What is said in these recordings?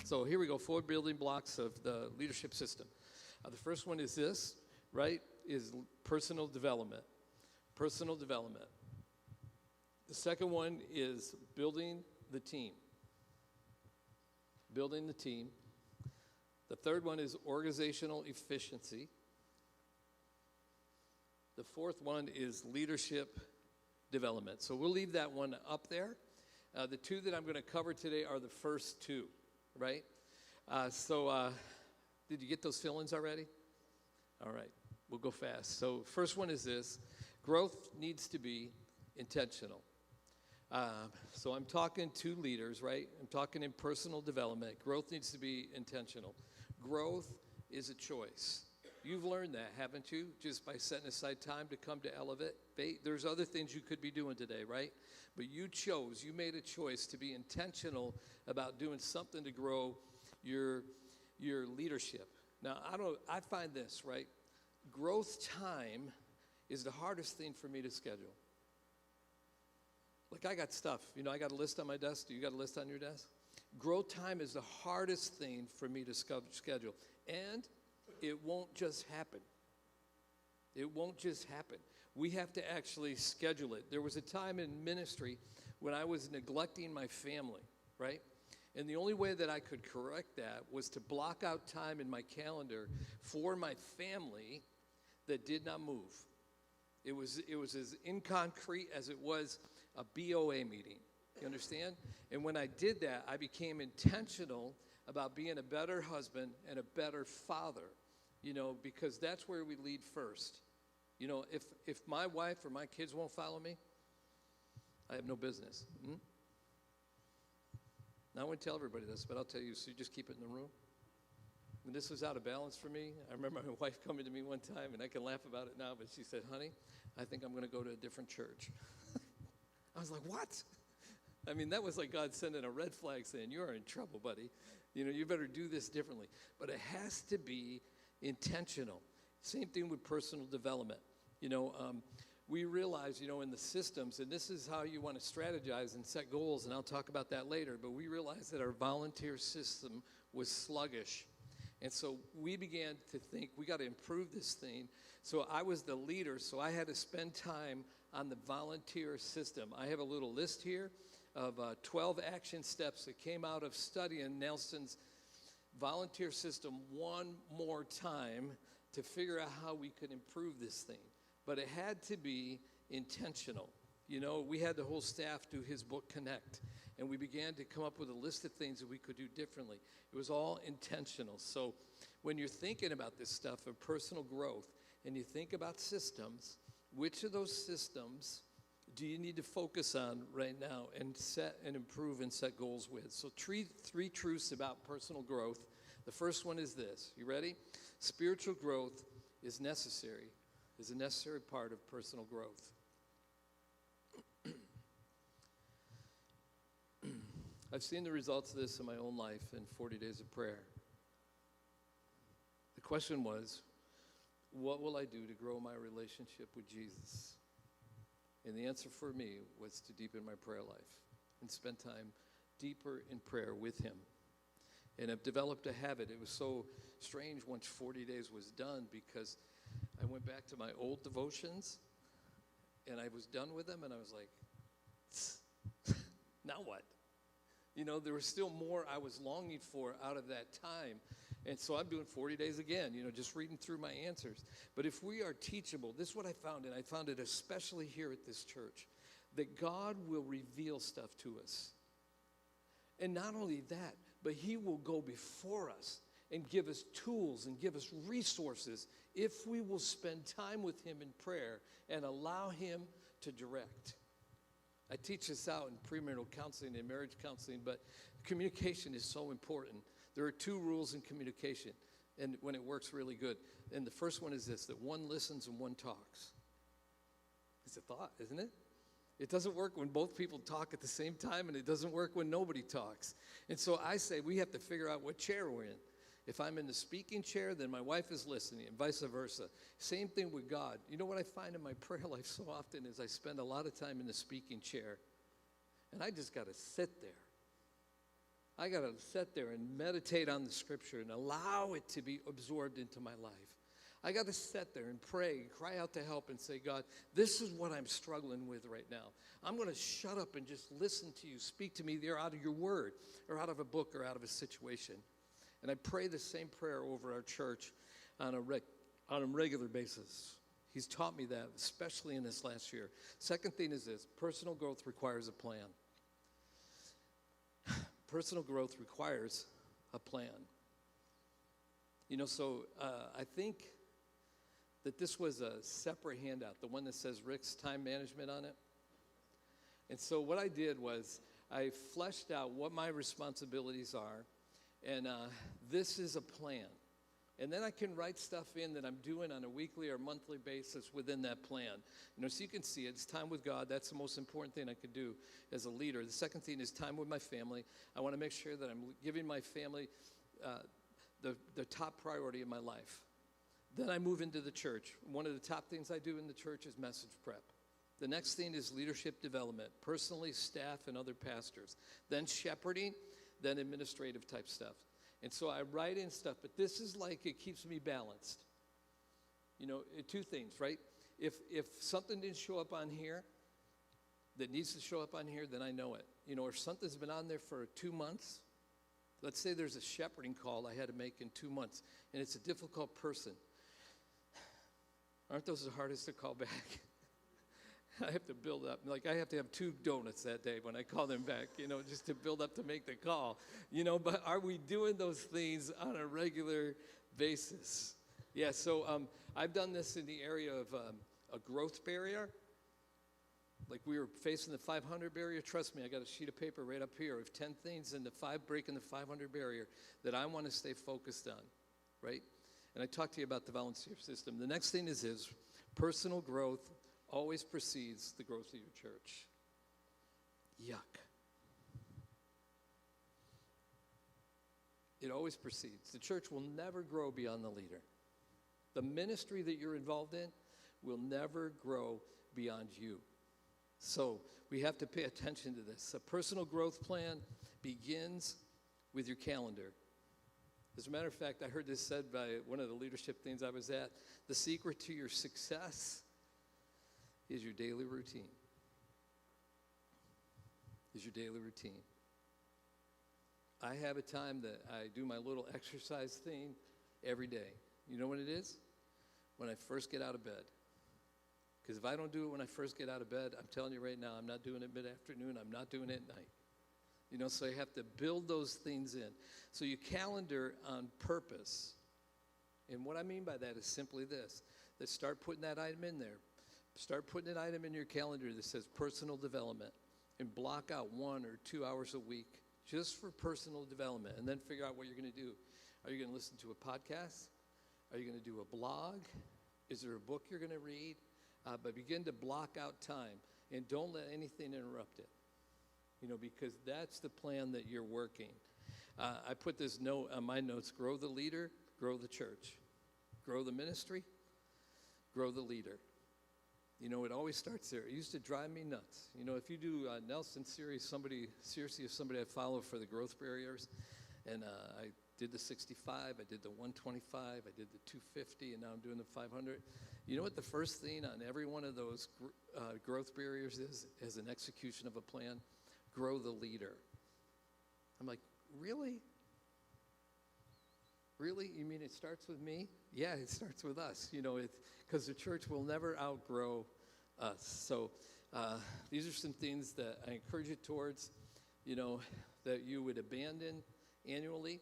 So here we go, 4 building blocks of the leadership system. The first one is this, right, is personal development. Personal development. The second one is building the team. Building the team. The third one is organizational efficiency. The fourth one is leadership development. So we'll leave that one up there. The two that I'm going to cover today are the first two, right? Did you get those fill-ins already? All right, we'll go fast. So first one is this. Growth needs to be intentional. So I'm talking to leaders, right? I'm talking in personal development. Growth needs to be intentional. Growth is a choice. You've learned that, haven't you? Just by setting aside time to come to Elevate. There's other things you could be doing today, right? But you made a choice to be intentional about doing something to grow your leadership. Now, I find this, right? Growth time is the hardest thing for me to schedule. Like I got stuff, I got a list on my desk. Do you got a list on your desk? Growth time is the hardest thing for me to schedule. And it won't just happen. It won't just happen. We have to actually schedule it. There was a time in ministry when I was neglecting my family, right? And the only way that I could correct that was to block out time in my calendar for my family that did not move. It was as inconcrete as it was a BOA meeting. You understand? And when I did that, I became intentional about being a better husband and a better father, because that's where we lead first. If my wife or my kids won't follow me, I have no business. Now, I wouldn't tell everybody this, but I'll tell you, so you just keep it in the room. When this was out of balance for me, I remember my wife coming to me one time, and I can laugh about it now, but she said, honey, I think I'm going to go to a different church. I was like, what? I mean, that was like God sending a red flag saying, you are in trouble, buddy. You better do this differently. But it has to be intentional. Same thing with personal development. We realize, in the systems, and this is how you want to strategize and set goals, and I'll talk about that later, but we realized that our volunteer system was sluggish. And so we began to think, we got to improve this thing. So I was the leader, so I had to spend time on the volunteer system. I have a little list here of 12 action steps that came out of studying Nelson's volunteer system one more time to figure out how we could improve this thing. But it had to be intentional. We had the whole staff do his book, Connect, and we began to come up with a list of things that we could do differently. It was all intentional. So when you're thinking about this stuff of personal growth and you think about systems, which of those systems do you need to focus on right now and set and improve and set goals with? So three truths about personal growth. The first one is this. You ready? Spiritual growth is a necessary part of personal growth. I've seen the results of this in my own life in 40 days of prayer. The question was, what will I do to grow my relationship with Jesus? And the answer for me was to deepen my prayer life and spend time deeper in prayer with him. And I've developed a habit. It was so strange once 40 days was done because I went back to my old devotions and I was done with them and I was like, now what? There was still more I was longing for out of that time. And so I'm doing 40 days again, just reading through my answers. But if we are teachable, this is what I found, and I found it especially here at this church, that God will reveal stuff to us. And not only that, but he will go before us and give us tools and give us resources if we will spend time with him in prayer and allow him to direct. I teach this out in premarital counseling and marriage counseling, but communication is so important. There are 2 rules in communication, and when it works really good. And the first one is this, that one listens and one talks. It's a thought, isn't it? It doesn't work when both people talk at the same time, and it doesn't work when nobody talks. And so I say we have to figure out what chair we're in. If I'm in the speaking chair, then my wife is listening, and vice versa. Same thing with God. You know what I find in my prayer life so often is I spend a lot of time in the speaking chair, and I just got to sit there. I got to sit there and meditate on the scripture and allow it to be absorbed into my life. I got to sit there and pray, cry out to help and say, God, this is what I'm struggling with right now. I'm going to shut up and just listen to you. Speak to me there out of your word or out of a book or out of a situation. And I pray the same prayer over our church on a regular basis. He's taught me that, especially in this last year. Second thing is this: personal growth requires a plan. Personal growth requires a plan. So I think that this was a separate handout, the one that says Rick's time management on it. And so what I did was I fleshed out what my responsibilities are, and this is a plan. And then I can write stuff in that I'm doing on a weekly or monthly basis within that plan. So you can see it. It's time with God. That's the most important thing I could do as a leader. The second thing is time with my family. I want to make sure that I'm giving my family the top priority in my life. Then I move into the church. One of the top things I do in the church is message prep. The next thing is leadership development, personally, staff, and other pastors. Then shepherding, then administrative type stuff. And so I write in stuff, but this is like it keeps me balanced. Two things, right? If something didn't show up on here that needs to show up on here, then I know it. If something's been on there for 2 months, let's say there's a shepherding call I had to make in 2 months, and it's a difficult person. Aren't those the hardest to call back? I have to build up. Like, I have to have 2 donuts that day when I call them back, just to build up to make the call. But are we doing those things on a regular basis? Yeah, so I've done this in the area of a growth barrier. Like, we were facing the 500 barrier. Trust me, I got a sheet of paper right up here of 10 things in breaking the 500 barrier that I want to stay focused on, right? And I talked to you about the volunteer system. The next thing is personal growth always precedes the growth of your church. Yuck. It always precedes. The church will never grow beyond the leader. The ministry that you're involved in will never grow beyond you. So we have to pay attention to this. A personal growth plan begins with your calendar. As a matter of fact, I heard this said by one of the leadership things I was at. The secret to your success is your daily routine. Is your daily routine. I have a time that I do my little exercise thing every day. You know what it is? When I first get out of bed. Because if I don't do it when I first get out of bed, I'm telling you right now, I'm not doing it mid-afternoon. I'm not doing it at night. So you have to build those things in. So you calendar on purpose. And what I mean by that is simply this. That start putting that item in there. Start putting an item in your calendar that says personal development. And block out 1 or 2 hours a week just for personal development. And then figure out what you're going to do. Are you going to listen to a podcast? Are you going to do a blog? Is there a book you're going to read? But begin to block out time. And don't let anything interrupt it. Because that's the plan that you're working. I put this note on my notes: grow the leader, grow the church. Grow the ministry, grow the leader. It always starts there. It used to drive me nuts. If you do Nelson series, if somebody I follow for the growth barriers, and I did the 65, I did the 125, I did the 250, and now I'm doing the 500. You know what the first thing on every one of those growth barriers is as an execution of a plan? Grow the leader. I'm like, really? Really? You mean it starts with me? Yeah, it starts with us, because the church will never outgrow us. So these are some things that I encourage you towards, that you would abandon annually.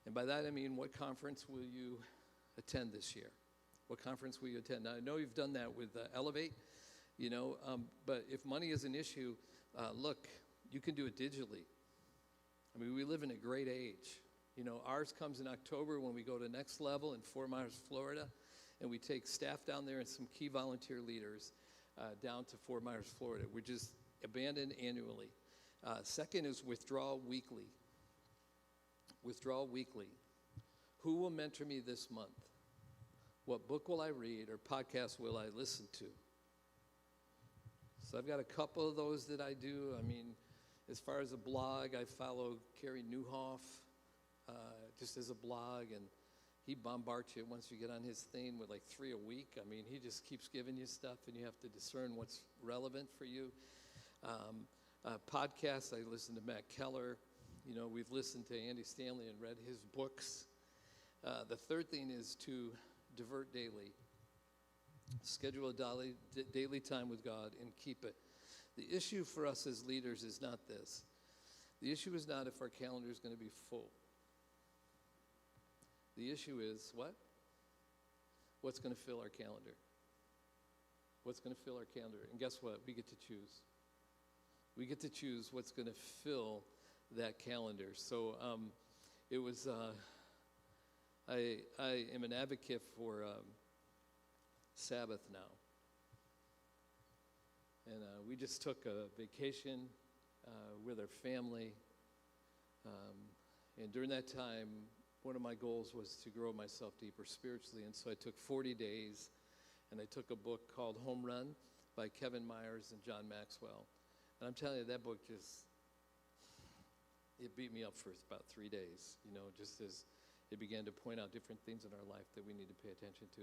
And by that I mean, what conference will you attend this year? What conference will you attend? Now, I know you've done that with Elevate, but if money is an issue, look, you can do it digitally. I mean, we live in a great age. Ours comes in October when we go to Next Level in Fort Myers, Florida, and we take staff down there and some key volunteer leaders down to Fort Myers, Florida. We're just abandoned annually. Second is withdrawal weekly. Withdrawal weekly. Who will mentor me this month? What book will I read or podcast will I listen to? So I've got a couple of those that I do. I mean, As far as a blog, I follow Carey Nieuwhof just as a blog, and he bombards you once you get on his thing with like 3 a week. I mean, he just keeps giving you stuff, and you have to discern what's relevant for you. Podcasts, I listen to Matt Keller. You know, we've listened to Andy Stanley and read his books. The third thing is to divert daily. Schedule a daily time with God and keep it. The issue for us as leaders is not this. The issue is not if our calendar is going to be full. The issue is what? What's going to fill our calendar? What's going to fill our calendar? And guess what? We get to choose. We get to choose what's going to fill that calendar. So it was, I am an advocate for Sabbath now. And we just took a vacation with our family. And during that time, one of my goals was to grow myself deeper spiritually. And so I took 40 days, and I took a book called Home Run by Kevin Myers and John Maxwell. And I'm telling you, that book just, it beat me up for about 3 days, you know, just as it began to point out different things in our life that we need to pay attention to,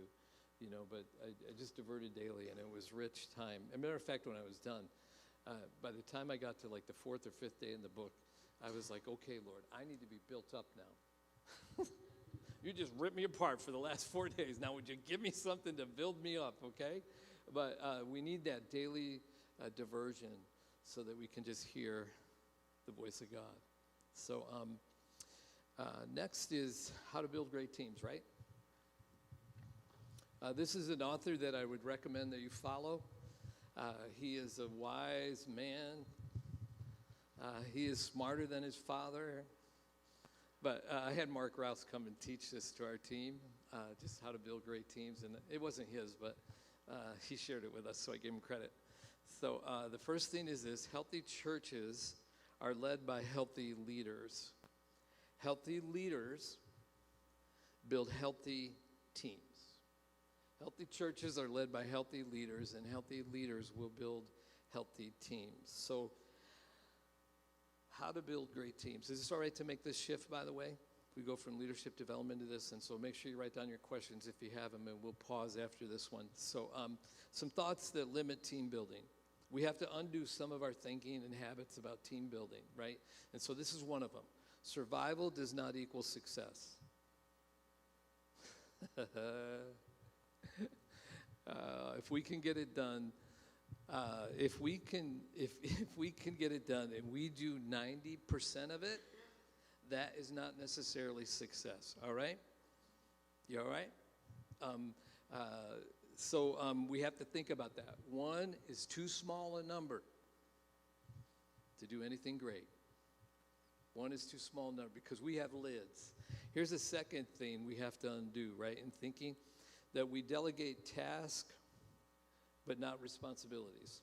you know. But I just diverted daily, and it was rich time. As a matter of fact, when I was done, by the time I got to like the 4th or 5th day in the book, I was like, okay, Lord, I need to be built up now. You just ripped me apart for the last 4 days. Now, would you give me something to build me up, okay? But we need that daily diversion so that we can just hear the voice of God. So next is how to build great teams, right? This is an author that I would recommend that you follow. He is a wise man. He is smarter than his father. But I had Mark Rouse come and teach this to our team, just how to build great teams. And it wasn't his, but he shared it with us, so I gave him credit. So the first thing is this: healthy churches are led by healthy leaders. Healthy leaders build healthy teams. Healthy churches are led by healthy leaders, and healthy leaders will build healthy teams. So how to build great teams. Is this all right to make this shift, by the way? We go from leadership development to this, and so make sure you write down your questions if you have them, and we'll pause after this one. So some thoughts that limit team building. We have to undo some of our thinking and habits about team building, right? And so this is one of them. Survival does not equal success. If we can get it done, if we can get it done and we do 90% of it, that is not necessarily success. All right? You all right? So we have to think about that. One is too small a number to do anything great. One is too small a number because we have lids. Here's the second thing we have to undo, right, in thinking, that we delegate tasks but not responsibilities.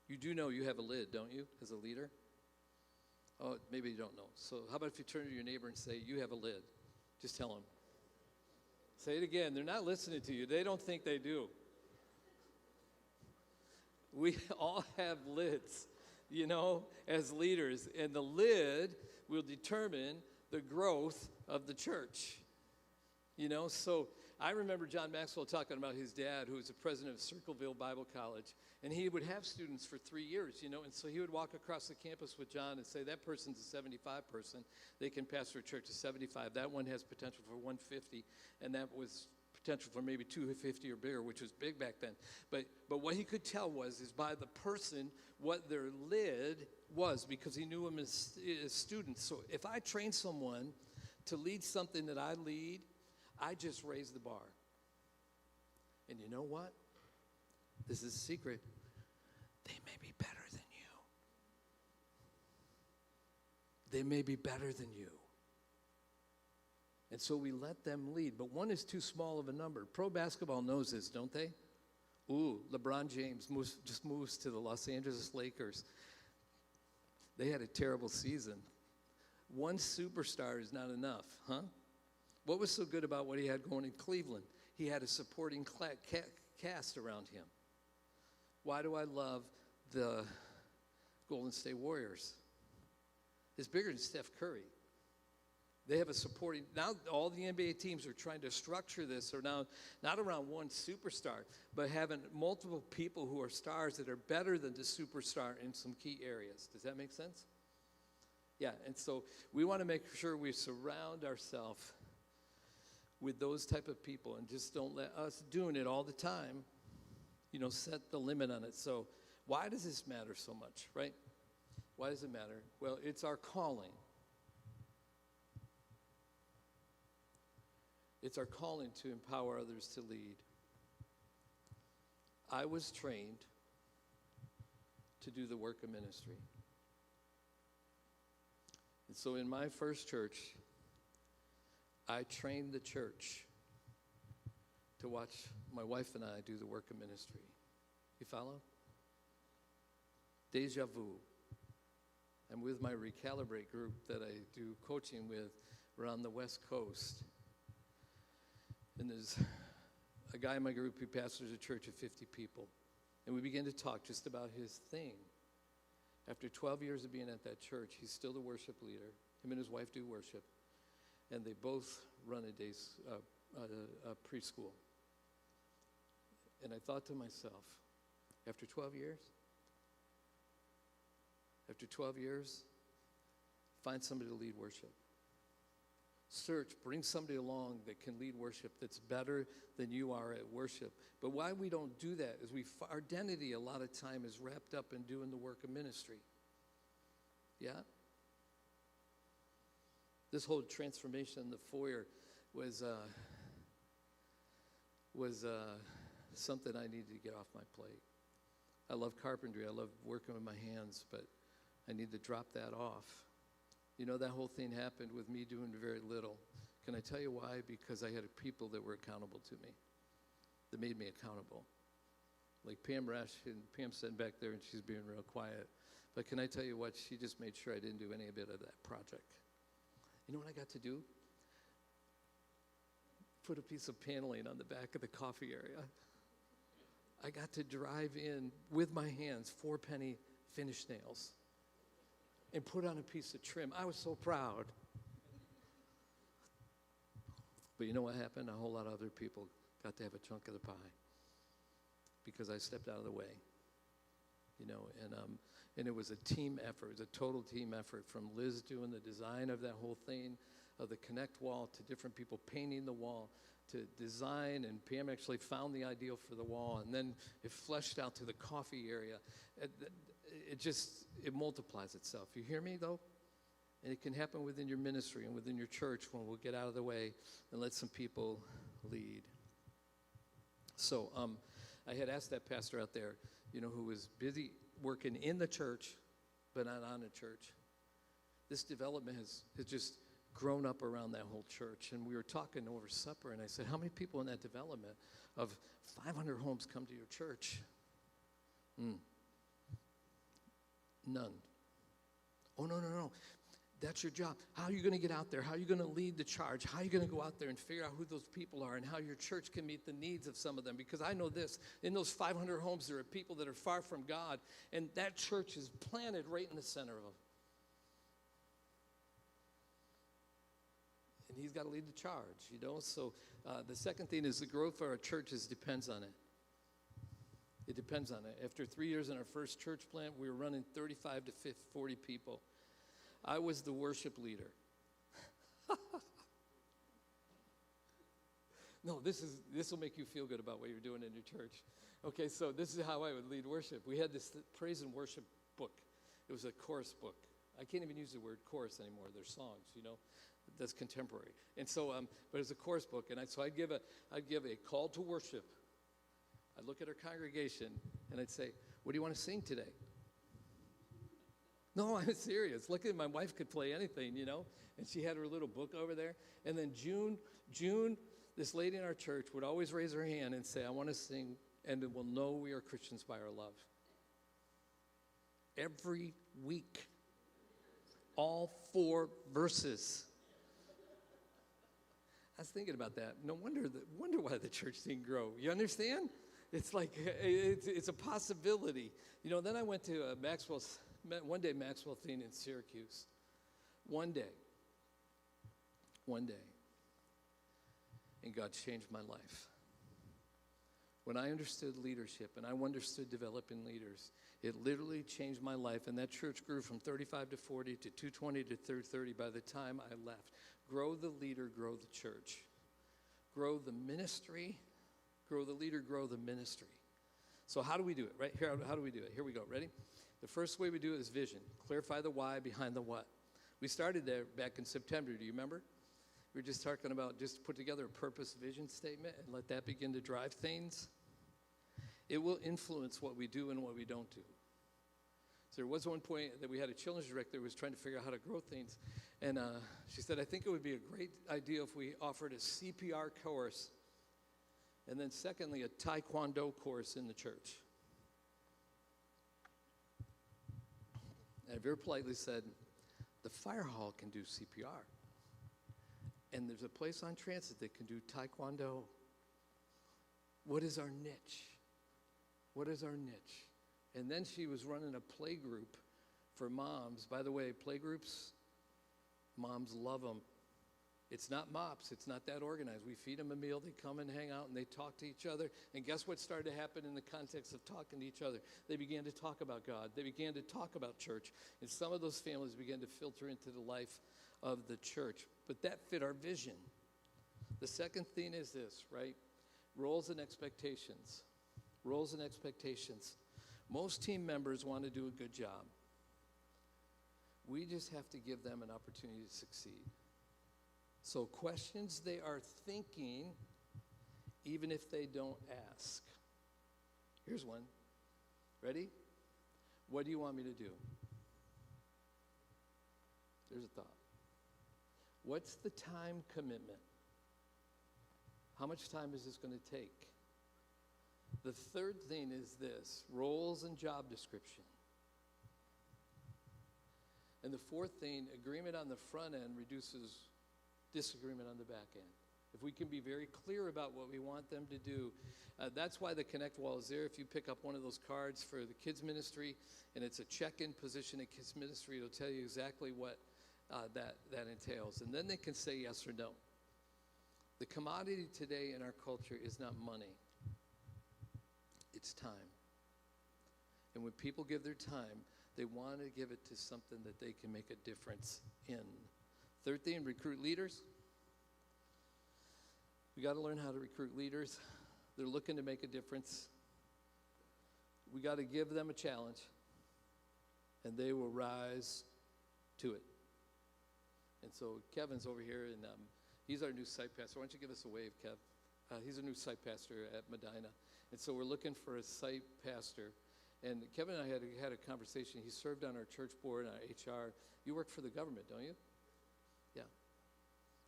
You do know you have a lid, don't you, as a leader? Oh, maybe you don't know. So how about if you turn to your neighbor and say, you have a lid? Just tell them. Say it again. They're not listening to you. They don't think they do. We all have lids, you know, as leaders. And the lid will determine the growth of the church. You know, so I remember John Maxwell talking about his dad, who was the president of Circleville Bible College, and he would have students for 3 years, you know, and so he would walk across the campus with John and say, that person's a 75 person. They can pastor a church of 75. That one has potential for 150, and that was potential for maybe 250 or bigger, which was big back then. But what he could tell is by the person what their lid was, because he knew them as students. So if I train someone to lead something that I lead, I just raise the bar. And you know what? This is a secret. They may be better than you. They may be better than you. And so we let them lead. But one is too small of a number. Pro basketball knows this, don't they? Ooh, LeBron James just moves to the Los Angeles Lakers. They had a terrible season. One superstar is not enough, huh? What was so good about what he had going in Cleveland? He had a supporting cast around him. Why do I love the Golden State Warriors? It's bigger than Steph Curry. They have a supporting, now all the NBA teams are trying to structure this, or now not around one superstar, but having multiple people who are stars that are better than the superstar in some key areas. Does that make sense? Yeah, and so we want to make sure we surround ourselves with those type of people, and just don't let us doing it all the time, set the limit on it. So why does this matter so much, right? Why does it matter? Well, it's our calling. It's our calling to empower others to lead. I was trained to do the work of ministry. And so in my first church, I trained the church to watch my wife and I do the work of ministry. You follow? Deja vu. I'm with my Recalibrate group that I do coaching with around the West Coast. And there's a guy in my group who pastors a church of 50 people. And we began to talk just about his thing. After 12 years of being at that church, he's still the worship leader. Him and his wife do worship. And they both run a preschool. And I thought to myself, after 12 years, find somebody to lead worship. Search, bring somebody along that can lead worship that's better than you are at worship. But why we don't do that is our identity a lot of time is wrapped up in doing the work of ministry. Yeah? This whole transformation in the foyer was something I needed to get off my plate. I love carpentry. I love working with my hands, but I need to drop that off. That whole thing happened with me doing very little. Can I tell you why? Because I had people that were accountable to me, that made me accountable. Like Pam Rash, and Pam's sitting back there and she's being real quiet. But can I tell you what? She just made sure I didn't do any bit of that project. You know what I got to do? Put a piece of paneling on the back of the coffee area. I got to drive in with my hands 4-penny finish nails and put on a piece of trim. I was so proud. But you know what happened? A whole lot of other people got to have a chunk of the pie because I stepped out of the way. And it was a team effort. It was a total team effort, from Liz doing the design of that whole thing, of the connect wall, to different people painting the wall, to design, and Pam actually found the ideal for the wall, and then it fleshed out to the coffee area. It multiplies itself. You hear me, though? And it can happen within your ministry and within your church when we'll get out of the way and let some people lead. So I had asked that pastor out there, who was busy working in the church, but not on the church. This development has just grown up around that whole church. And we were talking over supper, and I said, how many people in that development of 500 homes come to your church? None. Oh, no. That's your job. How are you going to get out there? How are you going to lead the charge? How are you going to go out there and figure out who those people are and how your church can meet the needs of some of them? Because I know this, in those 500 homes, there are people that are far from God, and that church is planted right in the center of them. And he's got to lead the charge, So the second thing is the growth of our churches depends on it. It depends on it. After 3 years in our first church plant, we were running 35 to 40 people. I was the worship leader. No, this will make you feel good about what you're doing in your church. Okay, so this is how I would lead worship. We had this praise and worship book. It was a chorus book. I can't even use the word chorus anymore. They're songs, That's contemporary. And so, but it's a chorus book, and so I'd give a call to worship. I'd look at our congregation, and I'd say, what do you want to sing today? No, I'm serious. Look at my wife could play anything, And she had her little book over there. And then June, this lady in our church would always raise her hand and say, I want to sing, and we'll know we are Christians by our love. Every week. All 4 verses. I was thinking about that. No wonder why the church didn't grow. You understand? It's like, it's a possibility. You know, then I went to one day Maxwell thing in Syracuse. One day. And God changed my life. When I understood leadership and I understood developing leaders, it literally changed my life. And that church grew from 35 to 40 to 220 to 330 by the time I left. Grow the leader, grow the church. Grow the ministry, grow the leader, grow the ministry. So how do we do it? Right here, how do we do it? Here we go. Ready? The first way we do it is vision. Clarify the why behind the what. We started there back in September. Do you remember? We were just talking about just put together a purpose vision statement and let that begin to drive things. It will influence what we do and what we don't do. So there was one point that we had a children's director who was trying to figure out how to grow things. And she said, I think it would be a great idea if we offered a CPR course. And then secondly, a Taekwondo course in the church. And I very politely said, the fire hall can do CPR. And there's a place on transit that can do Taekwondo. What is our niche? What is our niche? And then she was running a play group for moms. By the way, play groups, moms love them. It's not MOPS. It's not that organized. We feed them a meal. They come and hang out, and they talk to each other. And guess what started to happen in the context of talking to each other? They began to talk about God. They began to talk about church. And some of those families began to filter into the life of the church. But that fit our vision. The second thing is this, right? Roles and expectations. Roles and expectations. Most team members want to do a good job. We just have to give them an opportunity to succeed. So questions they are thinking, even if they don't ask. Here's one. Ready? What do you want me to do? There's a thought. What's the time commitment? How much time is this going to take? The third thing is this, roles and job description. And the fourth thing, agreement on the front end reduces disagreement on the back end. If we can be very clear about what we want them to do, that's why the Connect Wall is there. If you pick up one of those cards for the kids ministry, and it's a check-in position at kids ministry, it'll tell you exactly what that entails. And then they can say yes or no. The commodity today in our culture is not money. It's time. And when people give their time, they want to give it to something that they can make a difference in. Third thing, recruit leaders. We got to learn how to recruit leaders. They're looking to make a difference. We got to give them a challenge, and they will rise to it. And so Kevin's over here, and he's our new site pastor. Why don't you give us a wave, Kev? He's a new site pastor at Medina. And so we're looking for a site pastor. And Kevin and I had a conversation. He served on our church board, our HR. You work for the government, don't you?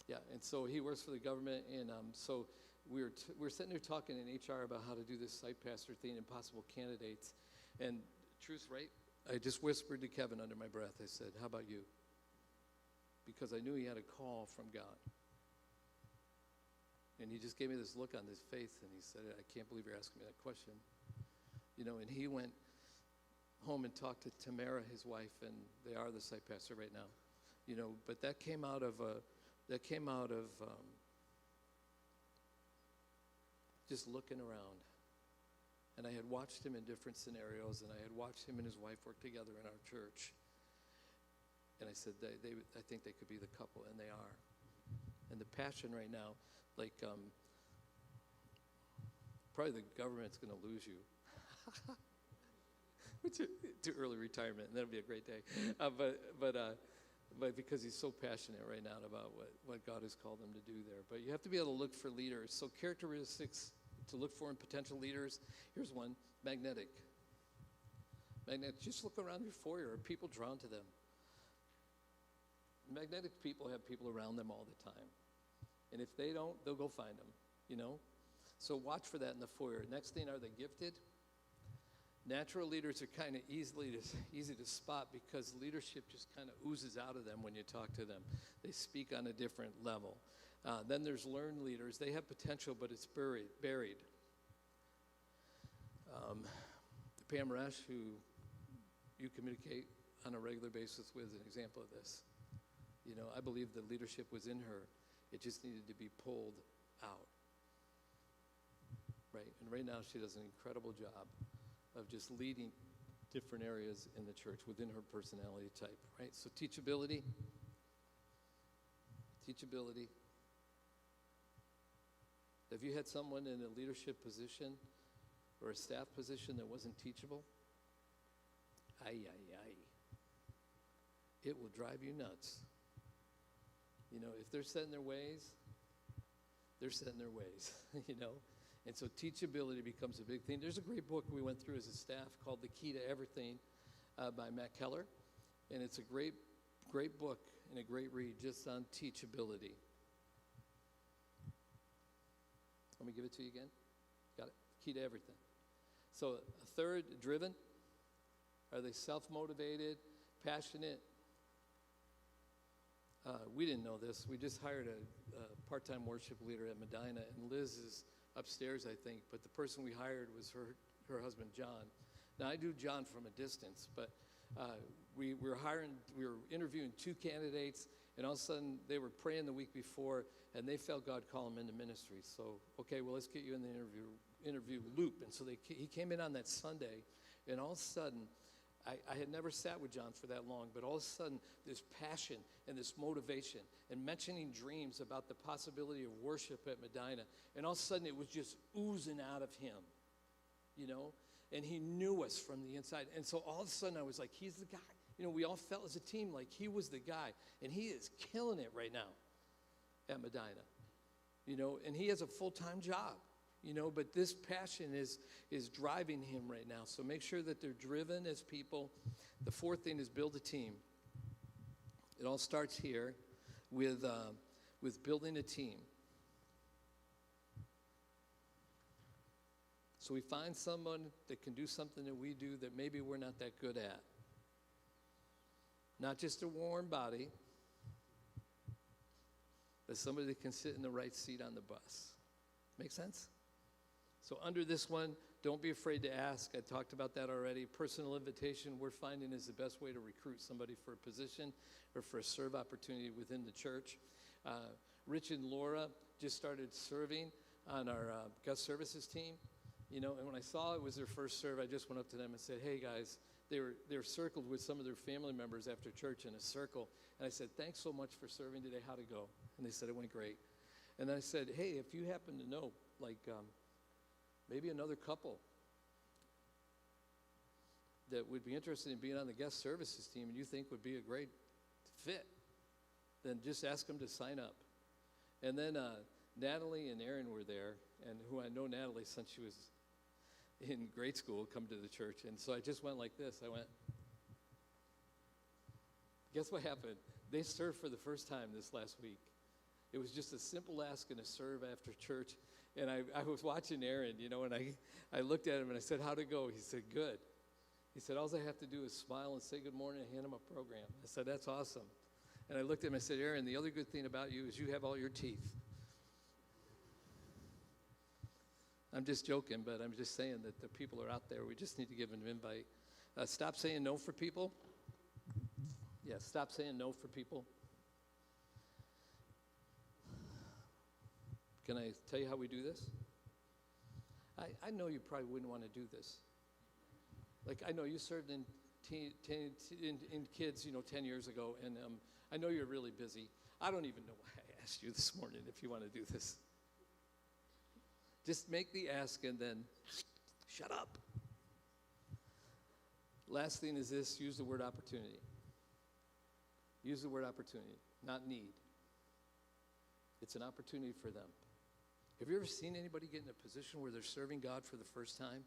Yeah, and so he works for the government, and so we're sitting there talking in HR about how to do this site pastor thing and possible candidates. And truth, right? I just whispered to Kevin under my breath. I said, how about you? Because I knew he had a call from God. And he just gave me this look on his face, and he said, I can't believe you're asking me that question. You know, and he went home and talked to Tamara, his wife, and they are the site pastor right now. You know, but that came out of just looking around. And I had watched him in different scenarios, and I had watched him and his wife work together in our church. And I said, I think they could be the couple, and they are. And the passion right now, like, probably the government's going to lose you. to early retirement, and that'll be a great day. But because he's so passionate right now about what God has called him to do there. But you have to be able to look for leaders. So characteristics to look for in potential leaders. Here's one, magnetic. Just look around your foyer. Are people drawn to them? Magnetic people have people around them all the time. And if they don't, they'll go find them, you know? So watch for that in the foyer. Next thing, are they gifted? Natural leaders are kind of easy to spot because leadership just kind of oozes out of them when you talk to them. They speak on a different level. Then there's learned leaders. They have potential, but it's buried. Pam Resch, who you communicate on a regular basis with, an example of this. You know, I believe the leadership was in her. It just needed to be pulled out. Right? And right now she does an incredible job of just leading different areas in the church within her personality type. Right? So teachability. Teachability. Have you had someone in a leadership position or a staff position that wasn't teachable? Ay, ay, ay. It will drive you nuts. You know, if they're set in their ways, they're set in their ways, you know. And so teachability becomes a big thing. There's a great book we went through as a staff called The Key to Everything by Matt Keller. And it's a great book and a great read just on teachability. Let me give it to you again. Got it? Key to everything. So a third, driven. Are they self-motivated, passionate? We didn't know this. We just hired a part-time worship leader at Medina, and Liz is upstairs, I think. But the person we hired was her husband, John. Now, I do John from a distance, but we were interviewing 2 candidates, and all of a sudden they were praying the week before, and they felt God call them into ministry. So, okay, well, let's get you in the interview loop. And so he came in on that Sunday, and all of a sudden, I had never sat with John for that long, but all of a sudden, this passion and this motivation and mentioning dreams about the possibility of worship at Medina, and all of a sudden, it was just oozing out of him, you know, and he knew us from the inside. And so all of a sudden, I was like, he's the guy. You know, we all felt as a team like he was the guy, and he is killing it right now at Medina, you know, and he has a full-time job. You know, but this passion is driving him right now. So make sure that they're driven as people. The fourth thing is build a team. It all starts here with building a team. So we find someone that can do something that we do that maybe we're not that good at. Not just a warm body, but somebody that can sit in the right seat on the bus. Make sense? So under this one, don't be afraid to ask. I talked about that already. Personal invitation, we're finding, is the best way to recruit somebody for a position or for a serve opportunity within the church. Rich and Laura just started serving on our guest services team. You know, and when I saw it was their first serve, I just went up to them and said, hey, guys, they were circled with some of their family members after church in a circle. And I said, thanks so much for serving today. How'd it go? And they said, it went great. And then I said, hey, if you happen to know, like, maybe another couple that would be interested in being on the guest services team and you think would be a great fit, then just ask them to sign up. And then Natalie and Aaron were there, and who I know Natalie since she was in grade school, come to the church. And so I just went like this. I went, guess what happened? They served for the first time this last week. It was just a simple ask and a serve after church. And I was watching Aaron, you know, and I looked at him and I said, how'd it go? He said, good. He said, all I have to do is smile and say good morning and hand him a program. I said, that's awesome. And I looked at him and I said, Aaron, the other good thing about you is you have all your teeth. I'm just joking, but I'm just saying that the people are out there. We just need to give them an invite. Stop saying no for people. Yeah, stop saying no for people. Can I tell you how we do this? I know you probably wouldn't want to do this. Like, I know you served in kids, 10 years ago, and I know you're really busy. I don't even know why I asked you this morning if you want to do this. Just make the ask and then shut up. Last thing is this, use the word opportunity. Use the word opportunity, not need. It's an opportunity for them. Have you ever seen anybody get in a position where they're serving God for the first time?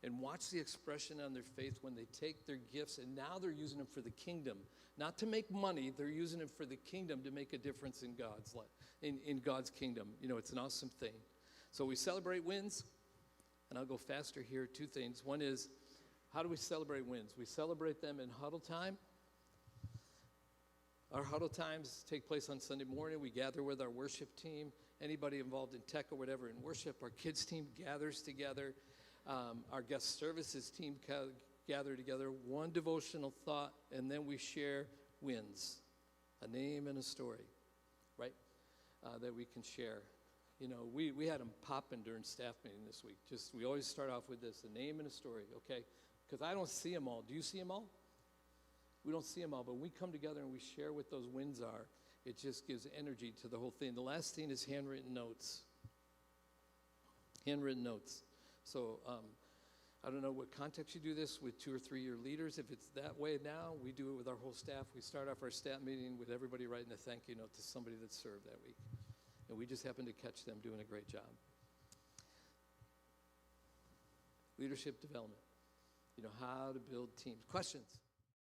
And watch the expression on their face when they take their gifts and now they're using them for the kingdom. Not to make money, they're using them for the kingdom to make a difference in God's life, in God's kingdom. It's an awesome thing. So we celebrate wins, and I'll go faster here. 2 things. One is, how do we celebrate wins? We celebrate them in huddle time. Our huddle times take place on Sunday morning. We gather with our worship team, anybody involved in tech or whatever in worship. Our kids team gathers together. Our guest services team gather together, one devotional thought, and then we share wins, a name and a story, right, that we can share. You know, we had them popping during staff meeting this week. We always start off with this, a name and a story, okay? Because I don't see them all. Do you see them all? We don't see them all, but when we come together and we share what those wins are, it just gives energy to the whole thing. The last thing is handwritten notes. Handwritten notes. So I don't know what context you do this with 2 or 3 year leaders. If it's that way now, we do it with our whole staff. We start off our staff meeting with everybody writing a thank you note to somebody that served that week. And we just happen to catch them doing a great job. Leadership development. You know, how to build teams. Questions?